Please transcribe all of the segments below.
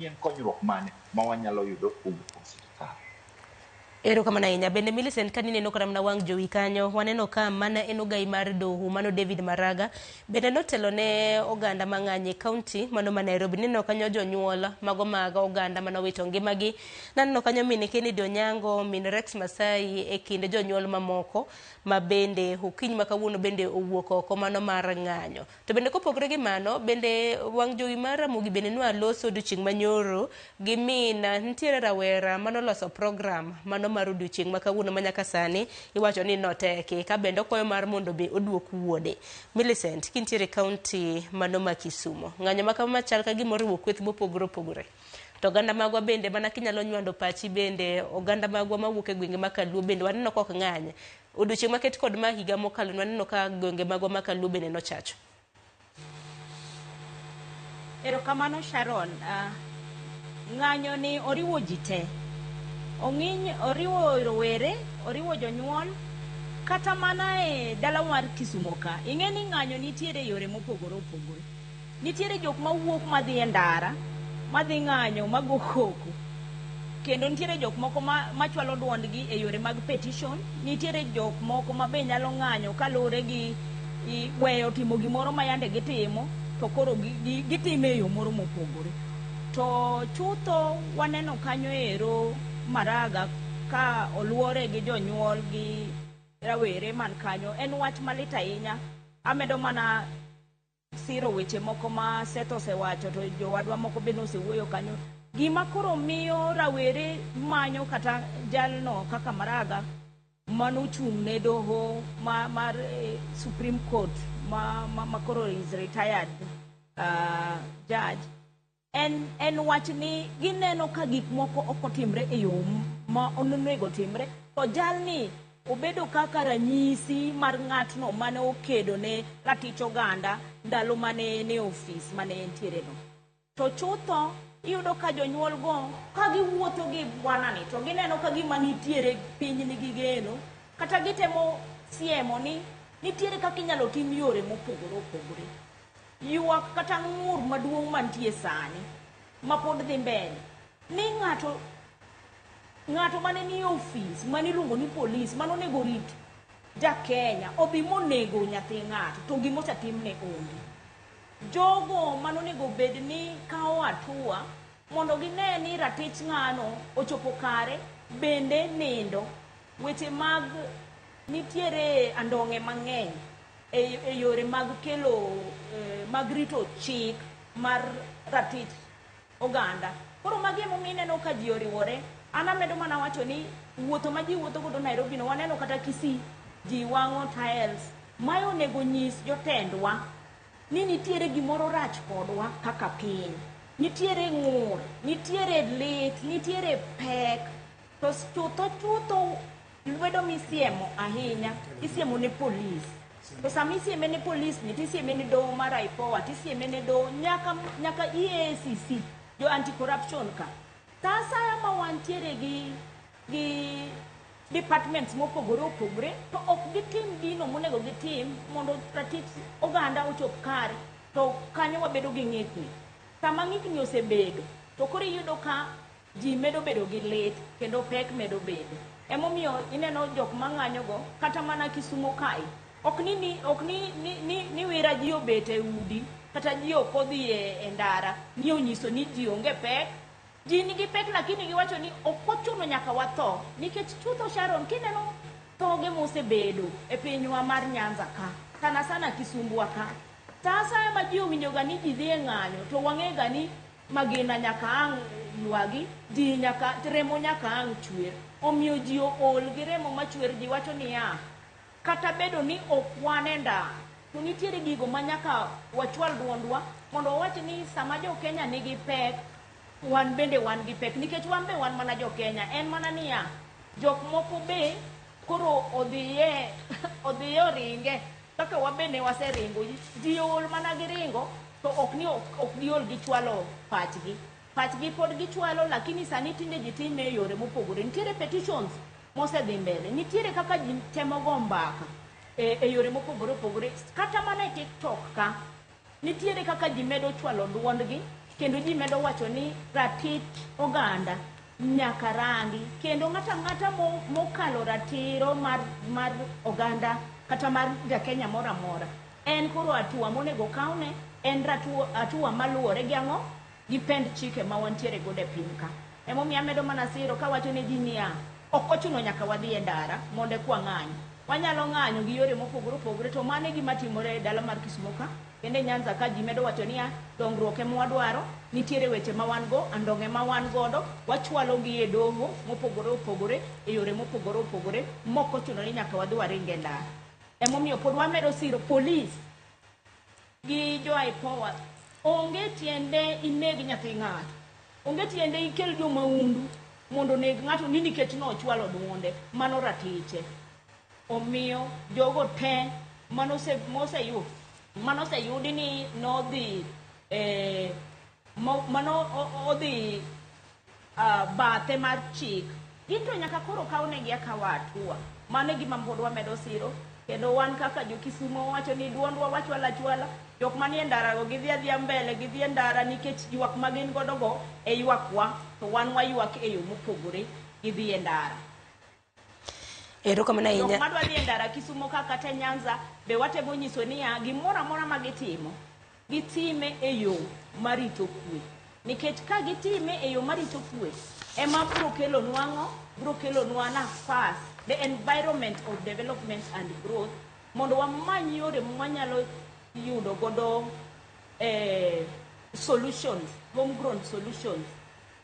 Yen konyruok mane ma wanyalo yudo kowuok kuom sirkal. Ero kamana ahinya. Bende Millicent kani neno kata mana wang' jowi kanyo, waneno ka mana en ogai mar doho mano David Maraga bende notelo ne oganda mang'any e kaunti mano ma Nairobi. Neno kanyo jonyuol mago mag oganda manowito ngimagi. Naneno kanyo min Kennedy Onyango, min Rex Masai e kind jonyuol mamoko ma bende okiny ma kawuono bende owuok oko mano mar ng'anyo. To bende kopogore gi mano, bende wang' jowi mar Ramogi bende nwaloso odiochieng' manyoro gi min nitiere rawera manoloso program mano mar odiochieng' ma kawuono ma nyaka sani iwacho ni noteki ka bende okwayo mar mondo be oduok wuode. Millicent, kintiere kaunti mano ma Kisumo, ng'anyo ma kama chal ka gima oriwo kweth mopogore opogore. To oganda magwa bende mana kinyalo nywando pachi bende oganda magwa mawuok e gwenge ma Kaluo bende waneno kok ng'any. Odiochieng' maket kod ma higa mokalo waneno ka gwenge magwa ma Kaluo bende nochacho. Erokamano Sharon, ng'anyo ni oriwo ji te. Oriwo rowere, oriwo jonyuol, kata mana e dala mar Kisumo ka. Ing'e ni ng'anyo nitiere yore mopogore opogore. Nitiere jok mawuok madhi e ndara, madhi ng'anyo, mago koko. Kendo nitiere jok moko machwalo duondgi e yore mag petition. Nitiere jok moko ma be nyalo ng'anyo kaluwore gi weyo timo gimoro ma yande gitimo, to koro gitime e yo moro mopogore. To chutho waneno kanyo ero Maraga ka oluore gi jonyuol gi rawere man kanyo. En wach malit ahinya. Amedo mana siro weche moko ma Seth osewacho, to jowadwa moko bende osewuoyo kanyo. Gima koro miyo rawere manyo kata jalno kaka Maraga manochung' ne doho mar Supreme Court ma koro is retired judge. En wach ni gineno ka gik moko okotimre e yo ma onego timre, to jalni obedo kaka ranyisi mar ng'atno mane okedo ne ratich oganda ndalo mane ne ofis mane entiere no. To chutho iyudo ka jonyuol go ka giwuotho gi bwanani to gineno ka gima nitiere piny nigi geno, kata gitemo siemo ni nitiere kaka inyalo tim yore mopogore opogore. Ywak kata ng'ur maduong' mantie sani ma pod dhi mbele ni ng'ato mane ni ofis mane iluongo ni polis mane onego rit ja Kenya odhi monego nyathi ng'ato to gimosetimne onge. Jogo mane onego bed ni kawo atua mondo gine ni ratich ng'ano ochopo kare bende nindo. Weche mag nitiere andong'e mang'eny e yore mag kelo mag rito chik mar ratich oganda. Koro magi emomiyo ineno ka ji oriwore. An amedo mana wacho ni wuotho ma ji wuotho godo Nairobi no, waneno kata Kisii ji wang'o tiles ma onego nyis jotendwa ni nitiere gimoro rach kodwa kaka piny. Nitiere ng'ur, nitiere lit, nitiere pek. To chutho lwedo misiemo ahinya isiemo ne polis. To sama isieme ne polis ni tisieme ne doho mar IPOA, tisieme ne doho nyaka EACC, jo anti-corruption ka. Tasaya ma wantiere gi departments mopogore opogore, to ok gitim gino monego gitim mondo ratich oganda ochop kare, to kanyo wabedo gi ng'ikni. Sama ng'ikni osebedo, to koro iyudo ka ji medo bedo gi lit, kendo pek medo bedo. Emomiyo ineno jok mang'anyo go, kata mana Kisumo kae. Ok ni wira ji obet e udi, kata ji ok odhi e ndara, ni onyiso ni ji onge pek. Ji nigi pek lakini giwacho ni ok ochuno nyaka watho. Nikech chutho Sharon, kineno thoge mosebedo e pinywa mar Nyanza ka, sana Kisumbwa ka. Tasaya ma ji owinjo ga ni ji dhi e ng'anyo, to wang'e ga ni magina nyaka ang' ywagi, ji nyaka remo nyaka ang' chwer. Omiyo ji ool gi remo machwer. Ji wacho ni kata bedo ni ok wan e ndara, to nitiere gigo ma nyaka wachwal duondwa mondo wawach ni sama jo Kenya nigi pek, wan bende wan gi pek. Nikech wan be wan mana jo Kenya. En mana ni jok moko be koro odhiye oringe kaka wabende waseringo. Ji ol mana gi ringo, to ok giol gi chwalo pachgi. Pachgi pod gichwalo, lakini sani tinde ji time e yore mopogore. Nitiere petitions mosedhi mbele. Nitiere kaka ji temo go mbaka e yore mopogore opogore. Kata mana e TikTok ka, nitiere kaka ji medo chwalo duondgi kendo ji medo wacho ni ratich oganda nyaka rangi, kendo ng'ata mokalo ratiro mar oganda kata mar jakenya mora mora en koro atua monego kaune, en atua maluwore gi ang'o gi pend chike ma wantiere godo e piny ka. Emomiyo amedo mana siro kawacho ne ji niya, ok ochuno nyaka wadhi e ndara mondo kwa ng'anyo. Wanyalo ng'anyo gi yore mopogore opogore, to mano e gima timore e dala mar Kisumo ka. Kendo Nyanza ka ji medo wacho niya, dongruok ema wadwaro, nitiere weche ma wan go, andong'e ma wan godo, wachwalo gi e doho mopogore opogore, e yore mopogore opogore, mok ochuno ni nyaka wadhi waringe ndara. Emomiyo pod wamedo siro polis gi jo IPOA, onge tiende ineg nyathi ng'ato, onge tiende ikel jo maundu mondo neg ng'ato ni nikech no ochwalo duonde, mano ratiche. Omiyo jogo te manoseyudi ni nodhi odhi bathe mar chik, ginto nyaka koro kawnegi akawa atua. Mano e gima pod wamedo siro, kendo wan kaka jo Kisumo wacho ni duondwa wachwala achwala, jok manie ndara go gidhi adhiya mbele, gidhi e ndara nikech ywak ma gin godo go e ywakwa, to wan waywak e yo mopogore, gidhi e ndara. Erokamano ahinya. Jok madwa dhi e ndara Kisumo kata Nyanza be watemo nyiso niya, gimoro amora ma gitimo, gitime e yo marito kwe. Nikech ka gitime e yo marito kwe, ema biro kelo nwang'o, biro kelo nwa nafas, the environment of development and growth, mondo wamany yore mwanyalo yudo godo solutions, homegrown solutions,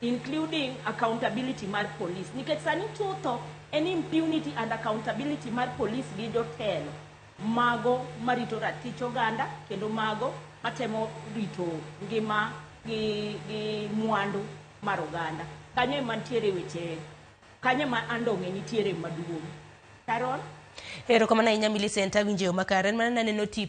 including accountability mar police. Nikech sani chutho en impunity and accountability mar police gi jotelo mago marito ratich oganda, kendo mago matemo rito ngima gi mwandu mar oganda. Kanyo ema ntiere weche, kanyo ema andong'e nitiere maduong'. Carol? Erokamano ahinya Millicent, awinjo makare, mana naneno tipo